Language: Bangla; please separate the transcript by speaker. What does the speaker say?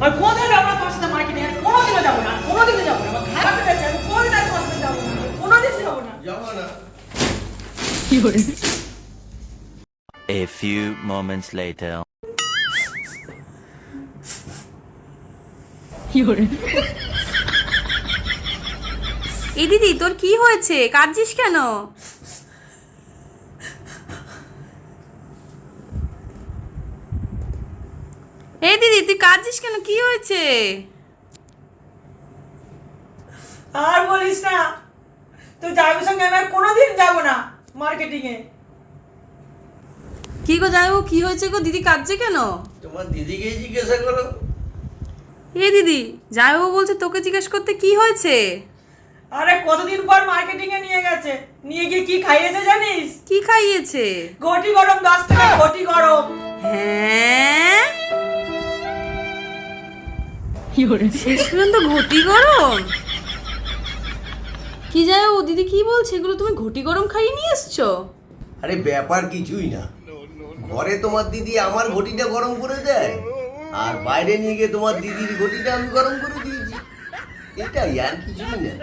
Speaker 1: আর কোনোদিন যাবো না তোমার সাথে মার্কেটিং, কোনোদিনও যাবো না, কোনোদিনও যাবো না। আমার খারাপ লেগেছে, আমি কোনোদিন আর তোমার সাথে যাবো না, কোনোদিন যাবো না।
Speaker 2: যাবো না।
Speaker 3: A few moments later.
Speaker 4: এই দিদি তোর কি হয়েছে, কাঁদছিস কেন? এই দিদি তুই কাঁদছিস কেন, কি হয়েছে?
Speaker 1: আর বলিস না, তুই যাইবো সঙ্গে আমি আর কোনোদিন যাবো না মার্কেটিং এ।
Speaker 4: কি গো যাইবো, কি হয়েছে গো? দিদি কাঁদছে কেন?
Speaker 2: তোমার দিদিকেই জিজ্ঞাসা করো।
Speaker 4: এই দিদি যাইবো বলছে, তোকে জিজ্ঞেস করতে কি হয়েছে?
Speaker 1: আরে কতদিন পর মার্কেটিং এ নিয়ে গেছে, নিয়ে গিয়ে কি খাইয়েছে জানিস?
Speaker 4: কি খাইয়েছে?
Speaker 1: ঘটি গরম 10 টাকা ঘটি গরম।
Speaker 4: হ্যাঁ শেষ পর্যন্ত ঘটি গরম? কি যায় ও দিদি কি বলছে, এগুলো তুমি ঘটি গরম খাইয়ে নিয়ে এসছো?
Speaker 2: আরে ব্যাপার কিছুই না, ঘরে তোমার দিদি আমার ঘটিটা গরম করে দেয়, আর বাইরে নিয়ে গিয়ে তোমার দিদির ঘটিটা আমি গরম করে দিয়েছি। এটাই, আর কিছুই না।